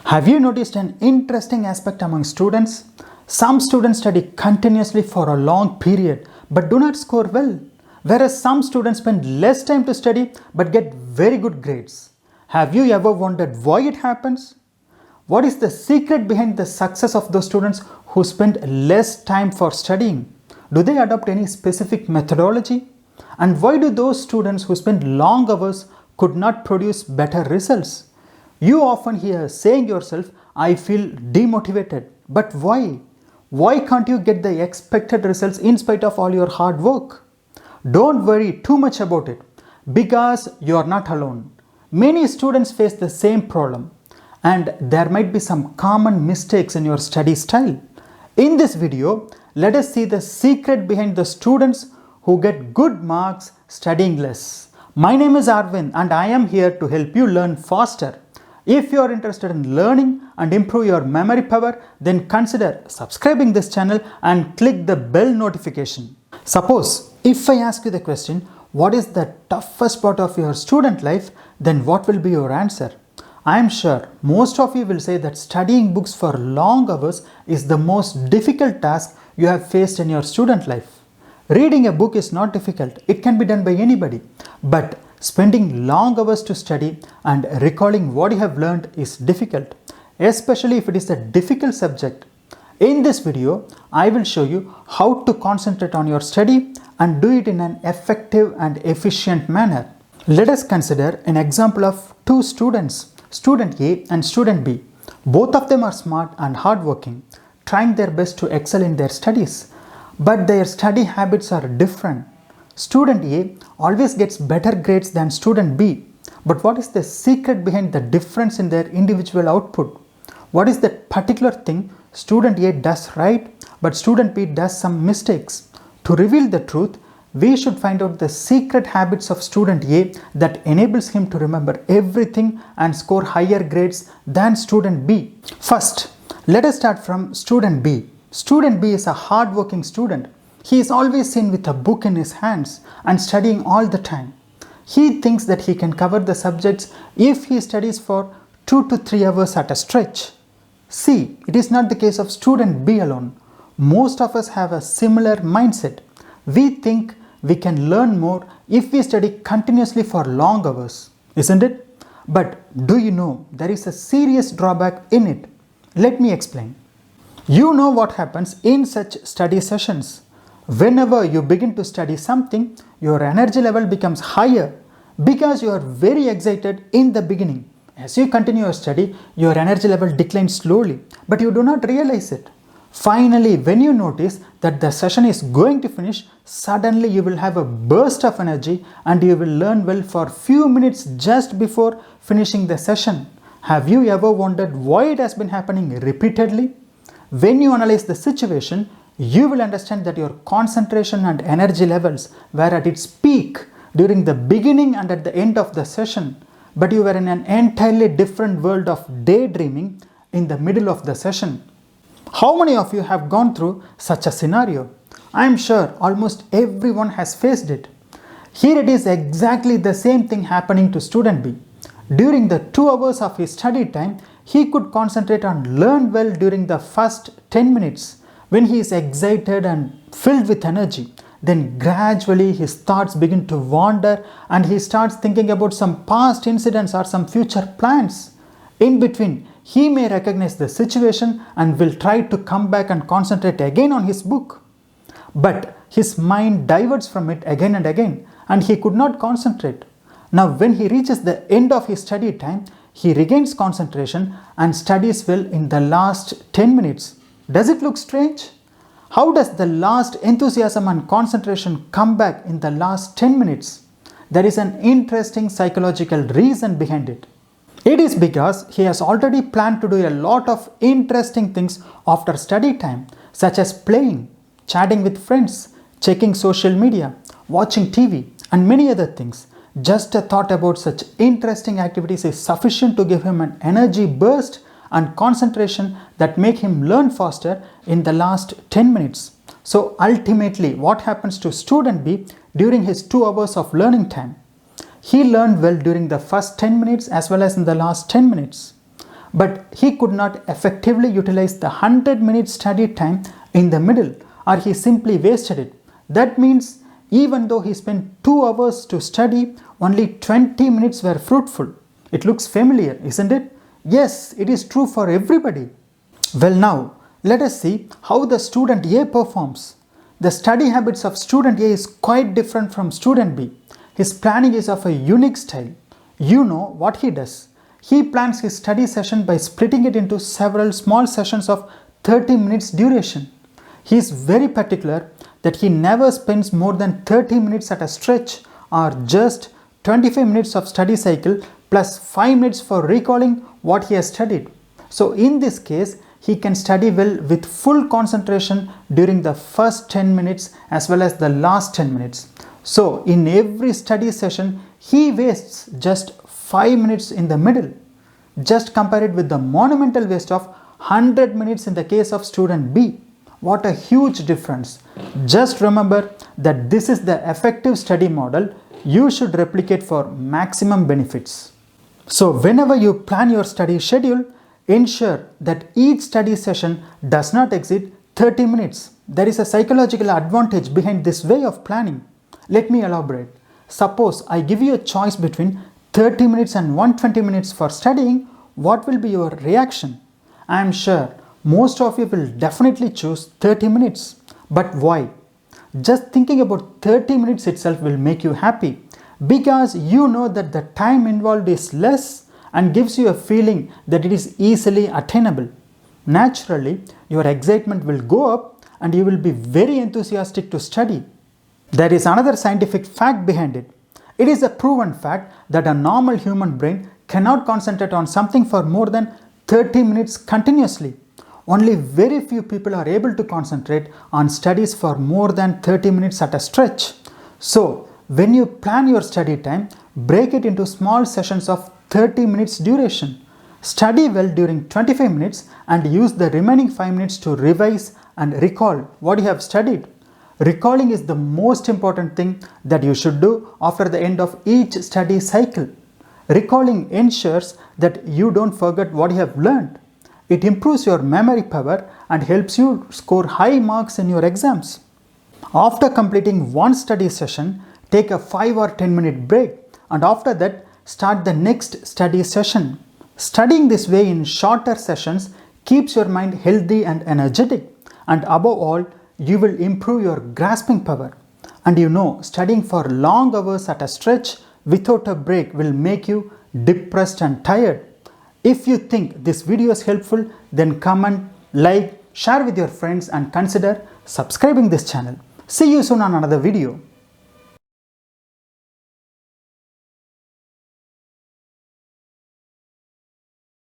Have you noticed an interesting aspect among students? Some students study continuously for a long period but do not score well, whereas some students spend less time to study but get very good grades. Have you ever wondered why it happens? What is the secret behind the success of those students who spend less time for studying? Do they adopt any specific methodology? And why do those students who spend long hours could not produce better results? You often hear saying yourself, I feel demotivated. But why? Why can't you get the expected results in spite of all your hard work? Don't worry too much about it because you are not alone. Many students face the same problem and there might be some common mistakes in your study style. In this video, let us see the secret behind the students who get good marks studying less. My name is Arvind and I am here to help you learn faster. If you are interested in learning and improve your memory power, then consider subscribing this channel and click the bell notification. Suppose if I ask you the question, what is the toughest part of your student life, then what will be your answer? I am sure most of you will say that studying books for long hours is the most difficult task you have faced in your student life. Reading a book is not difficult, it can be done by anybody. But spending long hours to study and recalling what you have learned is difficult, especially if it is a difficult subject. In this video, I will show you how to concentrate on your study and do it in an effective and efficient manner. Let us consider an example of two students, student A and student B. Both of them are smart and hardworking, trying their best to excel in their studies, but their study habits are different. Student A always gets better grades than student B. But what is the secret behind the difference in their individual output? What is that particular thing student A does right, but student B does some mistakes? To reveal the truth, we should find out the secret habits of student A that enables him to remember everything and score higher grades than student B. First, let us start from student B. Student B is a hardworking student. He is always seen with a book in his hands and studying all the time. He thinks that he can cover the subjects if he studies for 2 to 3 hours at a stretch. See, it is not the case of student B alone. Most of us have a similar mindset. We think we can learn more if we study continuously for long hours, isn't it? But do you know there is a serious drawback in it? Let me explain. You know what happens in such study sessions. Whenever you begin to study something, your energy level becomes higher because you are very excited in the beginning. As you continue your study, your energy level declines slowly, but you do not realize it. Finally, when you notice that the session is going to finish, suddenly you will have a burst of energy and you will learn well for few minutes just before finishing the session. Have you ever wondered why it has been happening repeatedly? When you analyze the situation, you will understand that your concentration and energy levels were at its peak during the beginning and at the end of the session, but you were in an entirely different world of daydreaming in the middle of the session. How many of you have gone through such a scenario? I am sure almost everyone has faced it. Here it is exactly the same thing happening to student B. During the 2 hours of his study time, he could concentrate and learn well during the first 10 minutes. When he is excited and filled with energy, then gradually his thoughts begin to wander and he starts thinking about some past incidents or some future plans. In between, he may recognize the situation and will try to come back and concentrate again on his book. But his mind diverts from it again and again and he could not concentrate. Now when he reaches the end of his study time, he regains concentration and studies well in the last 10 minutes. Does it look strange? How does the last enthusiasm and concentration come back in the last 10 minutes? There is an interesting psychological reason behind it. It is because he has already planned to do a lot of interesting things after study time, such as playing, chatting with friends, checking social media, watching TV, and many other things. Just a thought about such interesting activities is sufficient to give him an energy burst and concentration that make him learn faster in the last 10 minutes. So ultimately, what happens to student B during his 2 hours of learning time? He learned well during the first 10 minutes as well as in the last 10 minutes. but he could not effectively utilize the 100-minute study time in the middle, or he simply wasted it. That means even though he spent 2 hours to study, only 20 minutes were fruitful. It looks familiar, isn't it? Yes, it is true for everybody. Well, now let us see how the student A performs. The study habits of student A is quite different from student B. His planning is of a unique style. You know what he does. He plans his study session by splitting it into several small sessions of 30 minutes duration. He is very particular that he never spends more than 30 minutes at a stretch, or just 25 minutes of study cycle plus 5 minutes for recalling what he has studied. So in this case, he can study well with full concentration during the first 10 minutes as well as the last 10 minutes. So in every study session, he wastes just 5 minutes in the middle. Just compare it with the monumental waste of 100 minutes in the case of student B. What a huge difference. Just remember that this is the effective study model you should replicate for maximum benefits. So whenever you plan your study schedule, ensure that each study session does not exceed 30 minutes. There is a psychological advantage behind this way of planning. Let me elaborate. Suppose I give you a choice between 30 minutes and 120 minutes for studying. What will be your reaction? I am sure most of you will definitely choose 30 minutes. But why? Just thinking about 30 minutes itself will make you happy, because you know that the time involved is less and gives you a feeling that it is easily attainable. Naturally, your excitement will go up and you will be very enthusiastic to study. There is another scientific fact behind it. It is a proven fact that a normal human brain cannot concentrate on something for more than 30 minutes continuously. Only very few people are able to concentrate on studies for more than 30 minutes at a stretch. So, when you plan your study time, break it into small sessions of 30 minutes duration. Study well during 25 minutes and use the remaining 5 minutes to revise and recall what you have studied. Recalling is the most important thing that you should do after the end of each study cycle. Recalling ensures that you don't forget what you have learned. It improves your memory power and helps you score high marks in your exams. After completing one study session, take a 5 or 10 minute break, and after that, start the next study session. Studying this way in shorter sessions keeps your mind healthy and energetic, and above all, you will improve your grasping power. And you know, studying for long hours at a stretch without a break will make you depressed and tired. If you think this video is helpful, then comment, like, share with your friends and consider subscribing this channel. See you soon on another video.